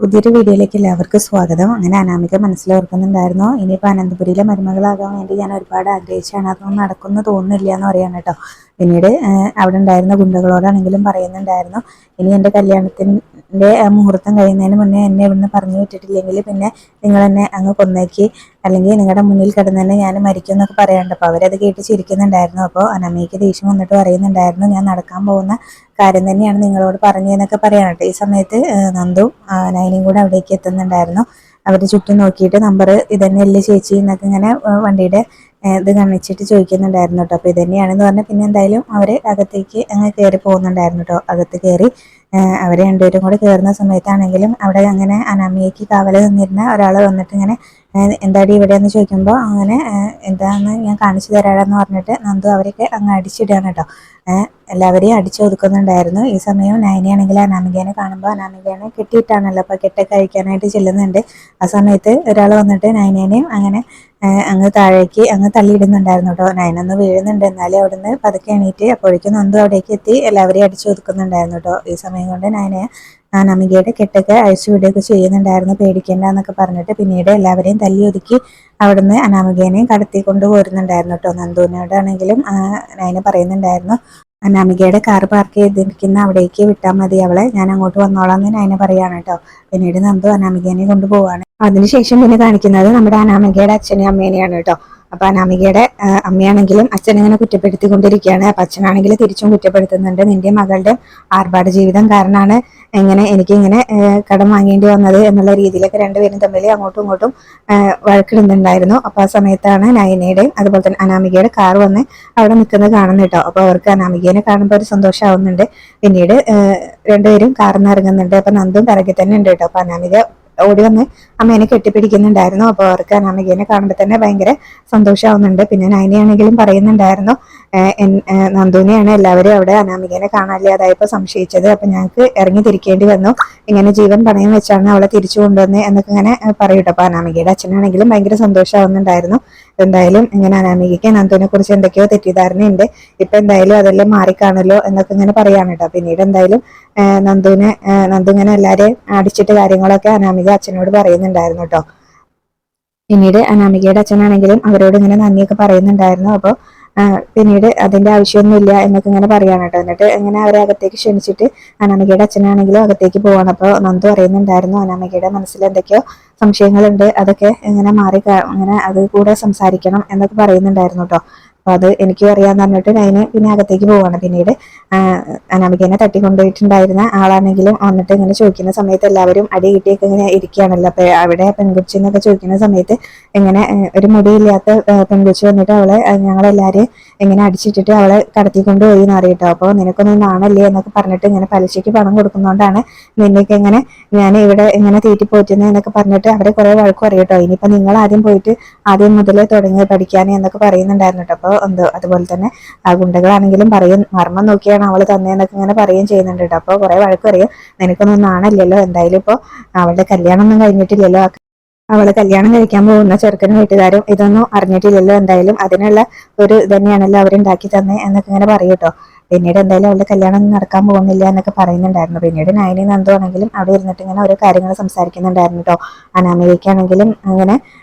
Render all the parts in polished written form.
പുതിയൊരു വീഡിയോയിലേക്ക് എല്ലാവർക്കും സ്വാഗതം. അങ്ങനെ അനാമിക മനസ്സിലോർക്കുന്നുണ്ടായിരുന്നു, ഇനിയിപ്പോൾ അനന്തപുരിയിലെ മരുമകളാകാൻ വേണ്ടി ഞാൻ ഒരുപാട് ആഗ്രഹിച്ചാണ്, അതൊന്നും നടക്കുമെന്ന് തോന്നുന്നില്ല എന്ന് പറയാൻ കേട്ടോ. പിന്നീട് അവിടെ ഉണ്ടായിരുന്ന ഗുണ്ടകളോടാണെങ്കിലും പറയുന്നുണ്ടായിരുന്നു, ഇനി എൻ്റെ കല്യാണത്തിൻ്റെ മുഹൂർത്തം കഴിയുന്നതിന് മുന്നേ എന്നെ ഇവിടുന്ന് പറഞ്ഞു വിട്ടിട്ടില്ലെങ്കിൽ പിന്നെ നിങ്ങൾ എന്നെ അങ്ങ് കൊന്നേക്ക്, അല്ലെങ്കിൽ നിങ്ങളുടെ മുന്നിൽ കിടന്ന് തന്നെ ഞാൻ മരിക്കും എന്നൊക്കെ പറയാനുണ്ട്. അപ്പോൾ അവരത് കേട്ട് ചിരിക്കുന്നുണ്ടായിരുന്നു. അപ്പോൾ അനാമികയ്ക്ക് ദേഷ്യം വന്നിട്ട് പറയുന്നുണ്ടായിരുന്നു, ഞാൻ നടക്കാൻ പോകുന്ന കാര്യം തന്നെയാണ് നിങ്ങളോട് പറഞ്ഞതെന്നൊക്കെ പറയാനുണ്ട്. ഈ സമയത്ത് നന്ദു നയനയും കൂടെ അവിടേക്ക് എത്തുന്നുണ്ടായിരുന്നു. അവർ ചുറ്റും നോക്കിയിട്ട് നമ്പർ ഇതന്നെയല്ലേ ചേച്ചി എന്നൊക്കെ ഇങ്ങനെ വണ്ടിയുടെ ഇത് കാണിച്ചിട്ട് ചോദിക്കുന്നുണ്ടായിരുന്നു കേട്ടോ. അപ്പോൾ ഇതന്നെയാണെന്ന് പറഞ്ഞാൽ പിന്നെ എന്തായാലും അവർ അകത്തേക്ക് അങ്ങ് കയറി പോകുന്നുണ്ടായിരുന്നു കേട്ടോ. അകത്ത് കയറി അവർ രണ്ടുപേരും കൂടെ കയറുന്ന സമയത്താണെങ്കിലും അവിടെ അങ്ങനെ അനാമികയ്ക്ക് കാവൽ നിന്നിരുന്ന ഒരാൾ വന്നിട്ട് ഇങ്ങനെ എന്താടി ഇവിടെ എന്ന് ചോദിക്കുമ്പോൾ അങ്ങനെ എന്താണെന്ന് ഞാൻ കാണിച്ചു തരാമെന്ന് പറഞ്ഞിട്ട് നന്ദു അവരൊക്കെ അങ്ങ് അടിച്ചിടുകയാണ് കേട്ടോ. എല്ലാവരെയും അടിച്ചൊതുക്കുന്നുണ്ടായിരുന്നു. ഈ സമയം നയനയാണെങ്കിൽ അനാമികേനെ കാണുമ്പോൾ അനാമികേനെ കെട്ടിയിട്ടാണല്ലോ, അപ്പോൾ കെട്ടൊക്കെ കഴിക്കാനായിട്ട് ചെല്ലുന്നുണ്ട്. ആ സമയത്ത് ഒരാൾ വന്നിട്ട് നയനേനെയും അങ്ങനെ അങ്ങ് താഴേക്ക് അങ്ങ് തള്ളിയിടുന്നുണ്ടായിരുന്നു കേട്ടോ. നയനൊന്ന് വീഴുന്നുണ്ട്, എന്നാലും അവിടുന്ന് പതുക്കെ എണീറ്റ് അപ്പോഴേക്കും നന്ദു അവിടേക്ക് എത്തി എല്ലാവരെയും അടിച്ചൊതുക്കുന്നുണ്ടായിരുന്നു കേട്ടോ. ഈ സമയം കൊണ്ട് നയനയെ നമികയുടെ കെട്ടൊക്കെ അഴിച്ചു വിടുകയൊക്കെ ചെയ്യുന്നുണ്ടായിരുന്നു, പേടിക്കേണ്ട എന്നൊക്കെ പറഞ്ഞിട്ട്. പിന്നീട് എല്ലാവരെയും തല്ലി ഒതുക്കി അവിടുന്ന് അനാമികേനെയും കടത്തിക്കൊണ്ട് പോരുന്നുണ്ടായിരുന്നു കേട്ടോ. നന്ദുവിനോടാണെങ്കിലും നയന പറയുന്നുണ്ടായിരുന്നു, അനാമികയുടെ കാർ പാർക്ക് ചെയ്തിരിക്കുന്ന അവിടേക്ക് വിട്ടാൽ മതി അവളെ, ഞാൻ അങ്ങോട്ട് വന്നോളാം എന്ന് നയന പറയാണ് കേട്ടോ. പിന്നീട് നന്ദു അനാമികേനെ കൊണ്ടുപോവാണ്. അതിനുശേഷം പിന്നെ കാണിക്കുന്നത് നമ്മുടെ അനാമികയുടെ അച്ഛനെയും അമ്മേനെയാണ് കേട്ടോ. അപ്പൊ അനാമികയുടെ അമ്മയാണെങ്കിലും അച്ഛനിങ്ങനെ കുറ്റപ്പെടുത്തിക്കൊണ്ടിരിക്കുകയാണ്. അപ്പൊ അച്ഛനാണെങ്കിൽ തിരിച്ചും കുറ്റപ്പെടുത്തുന്നുണ്ട്, നിന്റെ മകളുടെ ആർഭാട ജീവിതം കാരണമാണ് എനിക്കിങ്ങനെ കടം വാങ്ങേണ്ടി വന്നത് എന്നുള്ള രീതിയിലൊക്കെ രണ്ടുപേരും തമ്മിൽ അങ്ങോട്ടും ഇങ്ങോട്ടും വഴക്കിടുന്നുണ്ടായിരുന്നു. അപ്പൊ ആ സമയത്താണ് നയനയുടെയും അതുപോലെ തന്നെ അനാമികയുടെ കാർ വന്ന് അവിടെ നിൽക്കുന്നത് കാണുന്നു കേട്ടോ. അപ്പൊ അവർക്ക് അനാമികേനെ കാണുമ്പോൾ ഒരു സന്തോഷമാവുന്നുണ്ട്. പിന്നീട് രണ്ടുപേരും കാറിൽ നിന്ന് ഇറങ്ങുന്നുണ്ട്. അപ്പൊ നന്ദും പിറകെ തന്നെ ഉണ്ട് കേട്ടോ. അപ്പൊ അനാമിക ഓടി വന്ന് അമ്മേനെ കെട്ടിപ്പിടിക്കുന്നുണ്ടായിരുന്നു. അപ്പോൾ അവർക്ക് അനാമികേനെ കാണുമ്പോൾ തന്നെ ഭയങ്കര സന്തോഷമാവുന്നുണ്ട്. പിന്നെ നയനയാണെങ്കിലും പറയുന്നുണ്ടായിരുന്നു, നന്ദുവിനെയാണ് എല്ലാവരും അവിടെ അനാമികേനെ കാണാനില്ലാതായപ്പോൾ സംശയിച്ചത്, അപ്പൊ ഞങ്ങൾക്ക് ഇറങ്ങി തിരിക്കേണ്ടി വന്നു, ഇങ്ങനെ ജീവൻ പണയം വെച്ചാണ് അവളെ തിരിച്ചു കൊണ്ടുവന്നത് എന്നൊക്കെ ഇങ്ങനെ പറയൂട്ടോ. അപ്പൊ അനാമികയുടെ അച്ഛനാണെങ്കിലും ഭയങ്കര സന്തോഷമാവുന്നുണ്ടായിരുന്നു. എന്തായാലും ഇങ്ങനെ അനാമികയ്ക്ക് നന്ദുവിനെ കുറിച്ച് എന്തൊക്കെയോ തെറ്റിദ്ധാരണയുണ്ട്, ഇപ്പൊ എന്തായാലും അതെല്ലാം മാറിക്കാണല്ലോ എന്നൊക്കെ ഇങ്ങനെ പറയാണ് കേട്ടോ. പിന്നീട് എന്തായാലും നന്ദു ഇങ്ങനെ എല്ലാരെയും അടിച്ചിട്ട് കാര്യങ്ങളൊക്കെ അനാമിക അച്ഛനോട് പറയുന്നുണ്ടായിരുന്നു കേട്ടോ. പിന്നീട് അനാമികയുടെ അച്ഛനാണെങ്കിലും അവരോട് ഇങ്ങനെ നന്ദിയൊക്കെ പറയുന്നുണ്ടായിരുന്നു. അപ്പോൾ പിന്നീട് അതിന്റെ ആവശ്യമൊന്നുമില്ല എന്നൊക്കെ ഇങ്ങനെ പറയാണ് കേട്ടോ. എന്നിട്ട് ഇങ്ങനെ അവരെ അകത്തേക്ക് ക്ഷണിച്ചിട്ട് അനാമികയുടെ അച്ഛനാണെങ്കിലും അകത്തേക്ക് പോവാണ്. അപ്പോൾ നന്ദു അറിയുന്നുണ്ടായിരുന്നു അനാമികയുടെ മനസ്സിൽ എന്തൊക്കെയോ സംശയങ്ങളുണ്ട്, അതൊക്കെ ഇങ്ങനെ അങ്ങനെ അത് കൂടെ സംസാരിക്കണം എന്നൊക്കെ പറയുന്നുണ്ടായിരുന്നു കേട്ടോ. അപ്പൊ അത് എനിക്കും അറിയാന്ന് പറഞ്ഞിട്ട് അതിന് പിന്നെ അകത്തേക്ക് പോവാണ്. പിന്നീട് അനാമികനെ തട്ടിക്കൊണ്ടുപോയിട്ടുണ്ടായിരുന്ന ആളാണെങ്കിലും വന്നിട്ട് ഇങ്ങനെ ചോദിക്കുന്ന സമയത്ത് എല്ലാവരും അടി കിട്ടിയൊക്കെ ഇങ്ങനെ ഇരിക്കുകയാണല്ലോ. അപ്പൊ അവിടെ പെൺകുച്ചിന്നൊക്കെ ചോദിക്കുന്ന സമയത്ത് ഇങ്ങനെ ഒരു മുടിയില്ലാത്ത പെൺകുച്ചി വന്നിട്ട് അവളെ ഞങ്ങളെല്ലാരും ഇങ്ങനെ അടിച്ചിട്ടിട്ട് അവളെ കടത്തിക്കൊണ്ടുപോയി എന്ന് അറിയട്ടോ. അപ്പോൾ നിനക്കൊന്നും നാണല്ലേ എന്നൊക്കെ പറഞ്ഞിട്ട് ഇങ്ങനെ പലിശയ്ക്ക് പണം കൊടുക്കുന്നതുകൊണ്ടാണ് നിന്നൊക്കെ ഇങ്ങനെ ഞാൻ ഇവിടെ ഇങ്ങനെ തീറ്റിപ്പോറ്റുന്നത് എന്നൊക്കെ പറഞ്ഞിട്ട് അവരെ കുറെ വഴക്കും അറിയട്ടോ. ഇനിയിപ്പോ നിങ്ങൾ ആദ്യം പോയിട്ട് ആദ്യം മുതലേ തുടങ്ങി പഠിക്കാൻ എന്നൊക്കെ പറയുന്നുണ്ടായിരുന്നു കേട്ടോ. അപ്പോൾ എന്തോ അതുപോലെ തന്നെ ആ ഗുണ്ടകളാണെങ്കിലും പറയും, മർമ്മം നോക്കിയാണ് അവള് തന്നേന്നൊക്കെ ഇങ്ങനെ പറയുകയും ചെയ്യുന്നുണ്ട് കേട്ടോ. അപ്പോൾ കുറെ വഴക്ക് പറയും, നിനക്കൊന്നും നാണല്ലല്ലോ, എന്തായാലും ഇപ്പോൾ അവളുടെ കല്യാണം ഒന്നും കഴിഞ്ഞിട്ടില്ലല്ലോ, അവള് കല്യാണം കഴിക്കാൻ പോകുന്ന ചെറുക്കനും വീട്ടുകാരും ഇതൊന്നും അറിഞ്ഞിട്ടില്ലല്ലോ, എന്തായാലും അതിനുള്ള ഒരു തന്നെയാണല്ലോ അവരുണ്ടാക്കി തന്നെ എന്നൊക്കെ ഇങ്ങനെ പറയും കേട്ടോ. പിന്നീട് എന്തായാലും അവളുടെ കല്യാണം നടക്കാൻ പോകുന്നില്ല എന്നൊക്കെ പറയുന്നുണ്ടായിരുന്നു. പിന്നീട് നയനി നന്ദു ആണെങ്കിലും അവിടെ ഇരുന്നിട്ട് ഇങ്ങനെ ഓരോ കാര്യങ്ങൾ സംസാരിക്കുന്നുണ്ടായിരുന്നു കേട്ടോ. അനാമികയ്ക്കാണെങ്കിലും അങ്ങനെ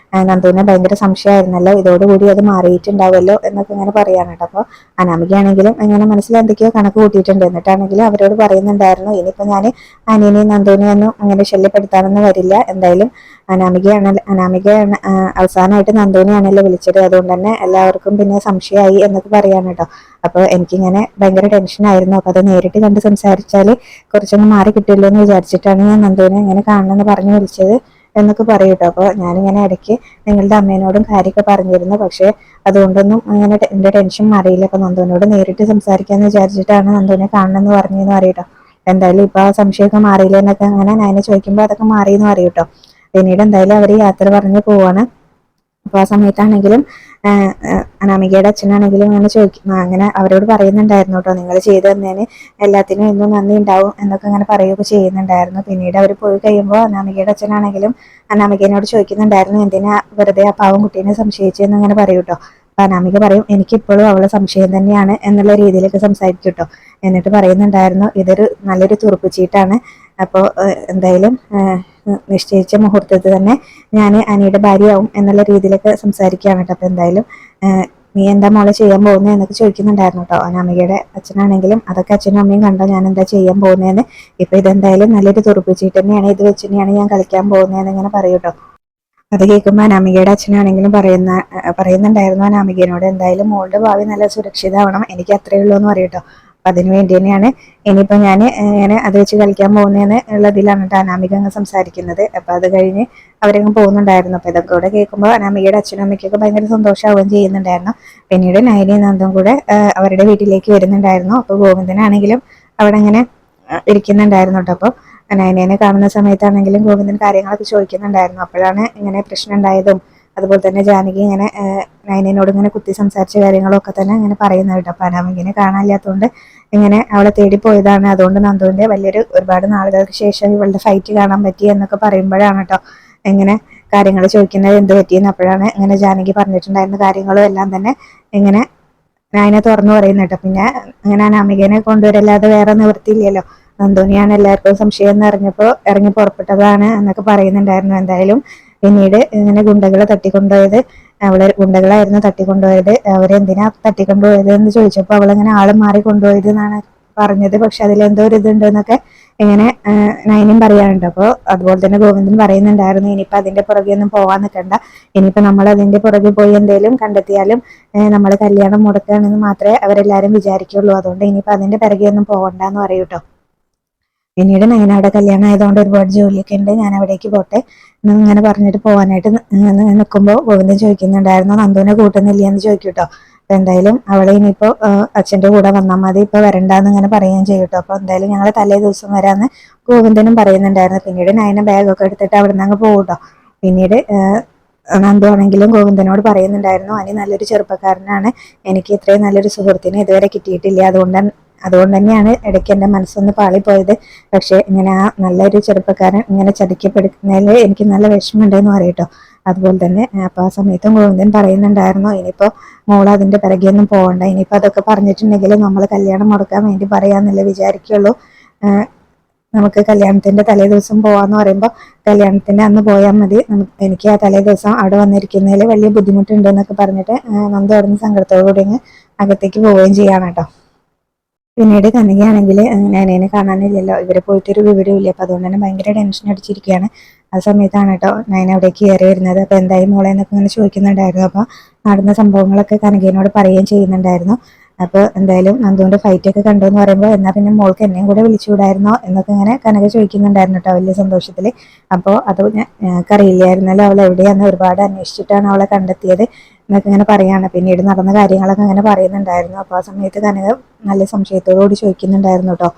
നന്ദുവിനെ ഭയങ്കര സംശയമായിരുന്നല്ലോ, ഇതോടുകൂടി അത് മാറിയിട്ടുണ്ടാവുമല്ലോ എന്നൊക്കെ ഇങ്ങനെ പറയാണ് കേട്ടോ. അപ്പോൾ അനാമികയാണെങ്കിലും ഇങ്ങനെ മനസ്സിൽ എന്തൊക്കെയോ കണക്ക് കൂട്ടിയിട്ടുണ്ട്. എന്നിട്ടാണെങ്കിലും അവരോട് പറയുന്നുണ്ടായിരുന്നു, ഇനിയിപ്പോൾ ഞാൻ അനിയനെയും നന്ദുവിനെയും ഒന്നും അങ്ങനെ ശല്യപ്പെടുത്താനൊന്നും വരില്ല, എന്തായാലും അനാമികയാണ് അവസാനമായിട്ട് നന്ദുവിനെയാണല്ലോ വിളിച്ചത്, അതുകൊണ്ട് തന്നെ എല്ലാവർക്കും പിന്നെ സംശയമായി എന്നൊക്കെ പറയാണ് കേട്ടോ. അപ്പോൾ എനിക്കിങ്ങനെ ഭയങ്കര ടെൻഷനായിരുന്നു. അപ്പോൾ അത് നേരിട്ട് കണ്ട് സംസാരിച്ചാൽ കുറച്ചൊന്ന് മാറി കിട്ടില്ലോ എന്ന് വിചാരിച്ചിട്ടാണ് ഞാൻ നന്ദുവിനെ ഇങ്ങനെ കാണണമെന്ന് പറഞ്ഞു വിളിച്ചത് എന്നൊക്കെ പറയും കേട്ടോ. അപ്പോൾ ഞാനിങ്ങനെ ഇടയ്ക്ക് നിങ്ങളുടെ അമ്മേനോടും കാര്യമൊക്കെ പറഞ്ഞിരുന്നു, പക്ഷേ അതുകൊണ്ടൊന്നും അങ്ങനെ എൻ്റെ ടെൻഷൻ മാറിയില്ല. അപ്പോൾ നന്ദുവിനോട് നേരിട്ട് സംസാരിക്കാമെന്ന് വിചാരിച്ചിട്ടാണ് നന്ദുവിനെ കാണണമെന്ന് പറഞ്ഞതെന്ന് അറിയട്ടോ. എന്തായാലും ഇപ്പൊ ആ സംശയമൊക്കെ മാറിയില്ല എന്നൊക്കെ അങ്ങനെ ഞാൻ ചോദിക്കുമ്പോൾ അതൊക്കെ മാറിയെന്ന് പറയും കേട്ടോ. പിന്നീട് എന്തായാലും അവർ യാത്ര പറഞ്ഞു പോവാണ്. അപ്പൊ ആ സമയത്താണെങ്കിലും അനാമികയുടെ അച്ഛനാണെങ്കിലും അങ്ങനെ ചോദിക്കും, അങ്ങനെ അവരോട് പറയുന്നുണ്ടായിരുന്നു കേട്ടോ, നിങ്ങൾ ചെയ്തു തന്നതിന് എല്ലാത്തിനും ഇന്നും നന്ദി ഉണ്ടാവും എന്നൊക്കെ അങ്ങനെ പറയുകയൊക്കെ ചെയ്യുന്നുണ്ടായിരുന്നു. പിന്നീട് അവർ പോയി കഴിയുമ്പോൾ അനാമികയുടെ അച്ഛനാണെങ്കിലും അനാമികനോട് ചോദിക്കുന്നുണ്ടായിരുന്നു, എന്തിനാ വെറുതെ ആ പാവം കുട്ടീനെ സംശയിച്ചെന്ന് അങ്ങനെ പറയൂ കേട്ടോ. അപ്പൊ അനാമിക പറയും, എനിക്കിപ്പോഴും അവളെ സംശയം തന്നെയാണ് എന്നുള്ള രീതിയിലൊക്കെ സംസാരിക്കും കേട്ടോ. എന്നിട്ട് പറയുന്നുണ്ടായിരുന്നു, ഇതൊരു നല്ലൊരു തുറുപ്പ് ചീട്ടാണ്, അപ്പോൾ എന്തായാലും നിശ്ചയിച്ച മുഹൂർത്തത്തിൽ തന്നെ ഞാൻ അനിയുടെ ഭാര്യയാവും എന്നുള്ള രീതിയിലൊക്കെ സംസാരിക്കുകയാണ് കേട്ടോ. അപ്പോൾ എന്തായാലും നീ എന്താ മോളെ ചെയ്യാൻ പോകുന്നത് എന്നൊക്കെ ചോദിക്കുന്നുണ്ടായിരുന്നു കേട്ടോ. അനാമികയുടെ അച്ഛനാണെങ്കിലും അതൊക്കെ അച്ഛനും അമ്മയും കണ്ടോ ഞാൻ എന്താ ചെയ്യാൻ പോകുന്നതെന്ന്. ഇപ്പൊ ഇതെന്തായാലും നല്ലൊരു തുറപ്പിച്ചിട്ട് തന്നെയാണ്, ഇത് വെച്ച് തന്നെയാണ് ഞാൻ കളിക്കാൻ പോകുന്നതെന്ന് ഇങ്ങനെ പറയൂ കേട്ടോ. അത് കേൾക്കുമ്പോൾ അനാമികയുടെ അച്ഛനാണെങ്കിലും പറയുന്നുണ്ടായിരുന്നു അനാമികനോട്, എന്തായാലും മോളുടെ ഭാവി നല്ല സുരക്ഷിതമാവണം, എനിക്ക് അത്രയേ ഉള്ളൂ എന്ന് പറയൂട്ടോ. അപ്പൊ അതിനു വേണ്ടി തന്നെയാണ് ഇനിയിപ്പോ ഞാൻ ഇങ്ങനെ അത് വെച്ച് കളിക്കാൻ പോകുന്നതെന്ന് ഉള്ളതിലാണ് കേട്ടോ അനാമിക അങ്ങ് സംസാരിക്കുന്നത്. അപ്പൊ അത് കഴിഞ്ഞ് അവരങ്ങ് പോകുന്നുണ്ടായിരുന്നു. അപ്പൊ ഇതൊക്കെ കൂടെ കേൾക്കുമ്പോൾ അനാമികയുടെ അച്ഛനും അമ്മയ്ക്കൊക്കെ ഭയങ്കര സന്തോഷമാവുകയും ചെയ്യുന്നുണ്ടായിരുന്നു. പിന്നീട് നയനയും നന്ദും കൂടെ അവരുടെ വീട്ടിലേക്ക് വരുന്നുണ്ടായിരുന്നു. അപ്പൊ ഗോവിന്ദനാണെങ്കിലും അവിടെ ഇങ്ങനെ ഇരിക്കുന്നുണ്ടായിരുന്നു കേട്ടോ. അപ്പോൾ നയനേനെ കാണുന്ന സമയത്താണെങ്കിലും ഗോവിന്ദൻ കാര്യങ്ങളൊക്കെ ചോദിക്കുന്നുണ്ടായിരുന്നു. അപ്പോഴാണ് ഇങ്ങനെ പ്രശ്നം ഉണ്ടായതും അതുപോലെ തന്നെ ജാനകി ഇങ്ങനെ നയനോട് ഇങ്ങനെ കുത്തി സംസാരിച്ച കാര്യങ്ങളൊക്കെ തന്നെ ഇങ്ങനെ പറയുന്നത് കേട്ടോ. അപ്പൊ അനാമികനെ കാണാനില്ലാത്തതുകൊണ്ട് ഇങ്ങനെ അവളെ തേടി പോയതാണ്, അതുകൊണ്ട് നന്ദുവിന്റെ ഒരുപാട് നാളുകൾക്ക് ശേഷം ഇവളുടെ ഫൈറ്റ് കാണാൻ പറ്റി എന്നൊക്കെ പറയുമ്പോഴാണ് കേട്ടോ ഇങ്ങനെ കാര്യങ്ങൾ ചോദിക്കുന്നത് എന്ത് പറ്റിയെന്ന്. അപ്പോഴാണ് ഇങ്ങനെ ജാനകി പറഞ്ഞിട്ടുണ്ടായിരുന്ന കാര്യങ്ങളും എല്ലാം തന്നെ ഇങ്ങനെ നയന തുറന്നു പറയുന്നത് കേട്ടോ. പിന്നെ അങ്ങനെ അനാമികനെ കൊണ്ടുവരല്ലാതെ വേറെ നിവൃത്തിയില്ലല്ലോ, നന്ദുവിനെയാണ് എല്ലാവർക്കും സംശയം എന്ന് അറിഞ്ഞപ്പോൾ ഇറങ്ങി പുറപ്പെട്ടതാണ് എന്നൊക്കെ പറയുന്നുണ്ടായിരുന്നു. എന്തായാലും പിന്നീട് ഇങ്ങനെ ഗുണ്ടകളെ തട്ടിക്കൊണ്ടുപോയത്, ഗുണ്ടകളായിരുന്നു തട്ടിക്കൊണ്ടുപോയത്, അവരെന്തിനാ തട്ടിക്കൊണ്ടുപോയത് എന്ന് ചോദിച്ചപ്പോൾ അവളിങ്ങനെ ആള് മാറി കൊണ്ടുപോയത് എന്നാണ് പറഞ്ഞത്. പക്ഷെ അതിലെന്തോ ഒരു ഇതുണ്ട് എന്നൊക്കെ ഇങ്ങനെ നയനും പറയാനുണ്ട്. അപ്പോൾ അതുപോലെ തന്നെ ഗോവിന്ദൻ പറയുന്നുണ്ടായിരുന്നു, ഇനിയിപ്പോൾ അതിന്റെ പുറകെ ഒന്നും പോവാൻ നിൽക്കണ്ട, ഇനിയിപ്പോൾ നമ്മൾ അതിന്റെ പുറകെ പോയി എന്തെങ്കിലും കണ്ടെത്തിയാലും നമ്മൾ കല്യാണം മുടക്കുകയാണെന്ന് മാത്രമേ അവരെല്ലാരും വിചാരിക്കുള്ളൂ, അതുകൊണ്ട് ഇനിയിപ്പോൾ അതിന്റെ പിറകെ ഒന്നും പോകണ്ടെന്ന് പറയൂട്ടോ. പിന്നീട് നയനയുടെ കല്യാണം ആയതുകൊണ്ട് ഒരുപാട് ജോലിയൊക്കെ ഉണ്ട്, ഞാൻ അവിടേക്ക് പോട്ടെ ഇങ്ങനെ പറഞ്ഞിട്ട് പോകാനായിട്ട് നിൽക്കുമ്പോൾ ഗോവിന്ദൻ ചോദിക്കുന്നുണ്ടായിരുന്നു, നന്ദുവിനെ കൂട്ടുന്നില്ല എന്ന് ചോദിക്കൂട്ടോ. അപ്പൊ എന്തായാലും അവളെ ഇനിയിപ്പോ അച്ഛന്റെ കൂടെ വന്നാൽ മതി, ഇപ്പൊ വരണ്ടാന്ന് ഇങ്ങനെ പറയുകയും ചെയ്യൂട്ടോ. അപ്പൊ എന്തായാലും ഞങ്ങൾ തലേ ദിവസം വരാന്ന് ഗോവിന്ദനും പറയുന്നുണ്ടായിരുന്നു. പിന്നീട് നയന ബാഗൊക്കെ എടുത്തിട്ട് അവിടെ നിന്ന് അങ്ങ് പോകൂട്ടോ. പിന്നീട് നന്ദു ആണെങ്കിലും ഗോവിന്ദനോട് പറയുന്നുണ്ടായിരുന്നു, അനി നല്ലൊരു ചെറുപ്പക്കാരനാണ്, എനിക്ക് ഇത്രയും നല്ലൊരു സുഹൃത്തിനെ ഇതുവരെ കിട്ടിയിട്ടില്ല, അതുകൊണ്ട് തന്നെയാണ് ഇടയ്ക്ക് എൻ്റെ മനസ്സൊന്ന് പാളിപ്പോയത്. പക്ഷെ ഇങ്ങനെ ആ നല്ലൊരു ചെറുപ്പക്കാരൻ ഇങ്ങനെ ചതിക്കപ്പെടുന്നതിൽ എനിക്ക് നല്ല വിഷമമുണ്ടെന്ന് പറയട്ടോ. അതുപോലെ തന്നെ അപ്പൊ ആ സമയത്തും ഗോവിന്ദൻ പറയുന്നുണ്ടായിരുന്നു, ഇനിയിപ്പോ മോള് അതിന്റെ പിറകെയൊന്നും പോകണ്ട, ഇനിയിപ്പോ അതൊക്കെ പറഞ്ഞിട്ടുണ്ടെങ്കിൽ നമ്മൾ കല്യാണം മുടക്കാൻ വേണ്ടി പറയാന്നല്ലേ വിചാരിക്കുള്ളൂ, നമുക്ക് കല്യാണത്തിന്റെ തലേ ദിവസം പോവാന്ന് പറയുമ്പോൾ കല്യാണത്തിന്റെ അന്ന് പോയാൽ മതി, എനിക്ക് ആ തലേ ദിവസം അവിടെ വന്നിരിക്കുന്നതിൽ വലിയ ബുദ്ധിമുട്ടുണ്ട് എന്നൊക്കെ പറഞ്ഞിട്ട് നന്ദു അവിടെ നിന്ന് സങ്കടത്തോടു കൂടി അകത്തേക്ക് പോവുകയും ചെയ്യാണ് കേട്ടോ. പിന്നീട് കനികയാണെങ്കിൽ നയനേനെ കാണാനില്ലല്ലോ, ഇവരെ പോയിട്ടൊരു വിവരമില്ല. അപ്പൊ അതുകൊണ്ട് തന്നെ ഭയങ്കര ടെൻഷൻ അടിച്ചിരിക്കുകയാണ്. ആ സമയത്താണ് കേട്ടോ നയന അവിടേക്ക് കയറി വരുന്നത്. അപ്പൊ എന്തായി മോളെ എന്നൊക്കെ ഇങ്ങനെ ചോദിക്കുന്നുണ്ടായിരുന്നു. അപ്പൊ നടന്ന സംഭവങ്ങളൊക്കെ കനകയോട് പറയുകയും ചെയ്യുന്നുണ്ടായിരുന്നു. അപ്പൊ എന്തായാലും നന്ദുവിന്റെ ഫൈറ്റ് ഒക്കെ കണ്ടു എന്ന് പറയുമ്പോൾ എന്നാ പിന്നെ മോൾക്ക് എന്നെയും കൂടെ വിളിച്ചുകൂടായിരുന്നോ എന്നൊക്കെ ഇങ്ങനെ കനക ചോദിക്കുന്നുണ്ടായിരുന്നു കേട്ടോ വലിയ സന്തോഷത്തില്. അപ്പോൾ അത് ഞങ്ങൾക്കറിയില്ലായിരുന്നല്ലോ അവൾ എവിടെയാന്ന്, ഒരുപാട് അന്വേഷിച്ചിട്ടാണ് അവളെ കണ്ടെത്തിയത് എന്നൊക്കെ ഇങ്ങനെ പറയാണ്. പിന്നീട് നടന്ന കാര്യങ്ങളൊക്കെ ഇങ്ങനെ പറയുന്നുണ്ടായിരുന്നു. അപ്പോൾ ആ സമയത്ത് കനക നല്ല സംശയത്തോടുകൂടി ചോദിക്കുന്നുണ്ടായിരുന്നു കേട്ടോ,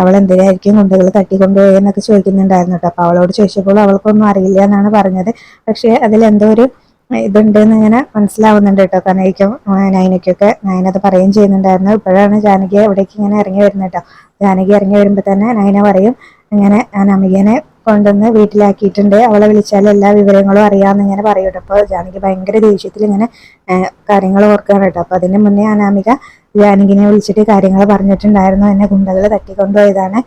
അവൾ എന്തിനായിരിക്കും ഗുണ്ടകൾ തട്ടിക്കൊണ്ടുപോയി എന്നൊക്കെ ചോദിക്കുന്നുണ്ടായിരുന്നു കേട്ടോ. അപ്പോൾ അവളോട് ചോദിച്ചപ്പോൾ അവൾക്കൊന്നും അറിയില്ല എന്നാണ് പറഞ്ഞത്. പക്ഷേ അതിലെന്തോ ഒരു ഇതുണ്ട് എന്ന് ഇങ്ങനെ മനസ്സിലാവുന്നുണ്ട് കേട്ടോ കനയ്ക്കും നയനയ്ക്കൊക്കെ. നയനത് പറയുകയും ചെയ്യുന്നുണ്ടായിരുന്നു. ഇപ്പോഴാണ് ജാനകി അവിടേക്ക് ഇങ്ങനെ ഇറങ്ങി വരുന്നത് കേട്ടോ. ജാനകി ഇറങ്ങി വരുമ്പോൾ തന്നെ നയന പറയും, ഇങ്ങനെ അനാമികനെ കൊണ്ടുവന്ന് വീട്ടിലാക്കിയിട്ടുണ്ട്, അവളെ വിളിച്ചാൽ എല്ലാ വിവരങ്ങളും അറിയാമെന്ന് ഇങ്ങനെ പറയും കേട്ടോ. അപ്പോൾ ജാനകി ഭയങ്കര ദേഷ്യത്തിൽ ഇങ്ങനെ കാര്യങ്ങൾ ഓർക്കുകയാണ് കേട്ടോ. അപ്പോൾ അതിന് മുന്നേ അനാമിക ജാനകിനെ വിളിച്ചിട്ട് കാര്യങ്ങൾ പറഞ്ഞിട്ടുണ്ടായിരുന്നു, എന്നെ ഗുണ്ടകൾ തട്ടിക്കൊണ്ടുപോയതാണ്,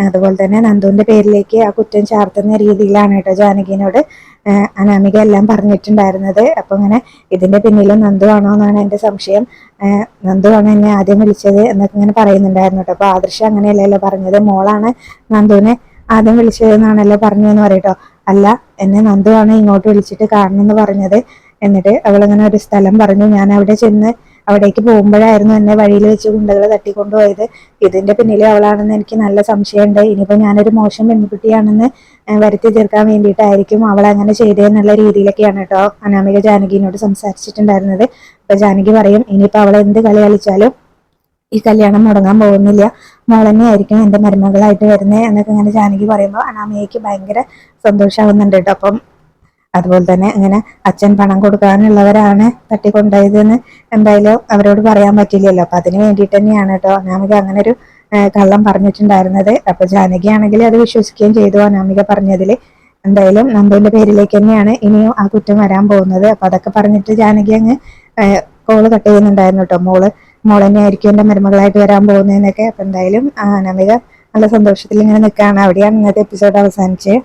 അതുപോലെ തന്നെ നന്ദുവിന്റെ പേരിലേക്ക് ആ കുറ്റം ചാർത്തുന്ന രീതിയിലാണ് കേട്ടോ ജാനകിനോട് അനാമിക എല്ലാം പറഞ്ഞിട്ടുണ്ടായിരുന്നത്. അപ്പൊ ഇങ്ങനെ ഇതിന്റെ പിന്നിലും നന്ദു ആണോ എന്നാണ് എന്റെ സംശയം, നന്ദു ആണ് എന്നെ ആദ്യം വിളിച്ചത് എന്നൊക്കെ ഇങ്ങനെ പറയുന്നുണ്ടായിരുന്നു കേട്ടോ. അപ്പൊ ആദർശ അങ്ങനെയല്ലല്ലോ പറഞ്ഞത്, മോളാണ് നന്ദുവിനെ ആദ്യം വിളിച്ചതെന്നാണല്ലോ പറഞ്ഞതെന്ന് പറയട്ടോ. അല്ല, എന്നെ നന്ദു ആണ് ഇങ്ങോട്ട് വിളിച്ചിട്ട് കാണണമെന്ന് പറഞ്ഞത്, എന്നിട്ട് അവളിങ്ങനെ ഒരു സ്ഥലം പറഞ്ഞു, ഞാൻ അവിടെ ചെന്ന് അവിടേക്ക് പോകുമ്പോഴായിരുന്നു എന്നെ വഴിയിൽ വെച്ച് ഗുണ്ടകൾ തട്ടിക്കൊണ്ടുപോയത്, ഇതിന്റെ പിന്നിലും അവളാണെന്ന് എനിക്ക് നല്ല സംശയമുണ്ട്, ഇനിയിപ്പോ ഞാനൊരു മോശം പെൺകുട്ടിയാണെന്ന് വരുത്തി തീർക്കാൻ വേണ്ടിയിട്ടായിരിക്കും അവൾ അങ്ങനെ ചെയ്തതെന്നുള്ള രീതിയിലൊക്കെയാണ് കേട്ടോ അനാമിക ജാനകിനോട് സംസാരിച്ചിട്ടുണ്ടായിരുന്നത്. അപ്പൊ ജാനകി പറയും, ഇനിയിപ്പോ അവൾ എന്ത് കളി കളിച്ചാലും ഈ കല്യാണം മുടങ്ങാൻ പോകുന്നില്ല, മോൾ തന്നെ ആയിരിക്കും എന്റെ മരുമകളായിട്ട് വരുന്നത് എന്നൊക്കെ ഇങ്ങനെ ജാനകി പറയുമ്പോൾ അനാമികയ്ക്ക് ഭയങ്കര സന്തോഷമാവുന്നുണ്ട് കേട്ടോ. അപ്പം അതുപോലെ തന്നെ ഇങ്ങനെ അച്ഛൻ പണം കൊടുക്കാനുള്ളവരാണ് തട്ടിക്കൊണ്ടുപോയതെന്ന് എന്തായാലും അവരോട് പറയാൻ പറ്റില്ലല്ലോ. അപ്പൊ അതിന് വേണ്ടിയിട്ട് തന്നെയാണ് കേട്ടോ അനാമിക അങ്ങനെ ഒരു കള്ളം പറഞ്ഞിട്ടുണ്ടായിരുന്നത്. അപ്പൊ ജാനകി ആണെങ്കിൽ അത് വിശ്വസിക്കുകയും ചെയ്തു അനാമിക പറഞ്ഞതില്. എന്തായാലും നന്ദുവിന്റെ പേരിലേക്ക് തന്നെയാണ് ഇനിയും ആ കുറ്റം വരാൻ പോകുന്നത്. അപ്പൊ അതൊക്കെ പറഞ്ഞിട്ട് ജാനകി അങ്ങ് കോള് കട്ട് ചെയ്യുന്നുണ്ടായിരുന്നു കേട്ടോ. മോൾ തന്നെ ആയിരിക്കും എന്റെ മരുമകളായിട്ട് വരാൻ പോകുന്നതെന്നൊക്കെ. അപ്പൊ എന്തായാലും അനാമിക നല്ല സന്തോഷത്തിൽ ഇങ്ങനെ നിൽക്കുകയാണ്. അവിടെയാണ് ഇന്നത്തെ എപ്പിസോഡ് അവസാനിച്ചത്.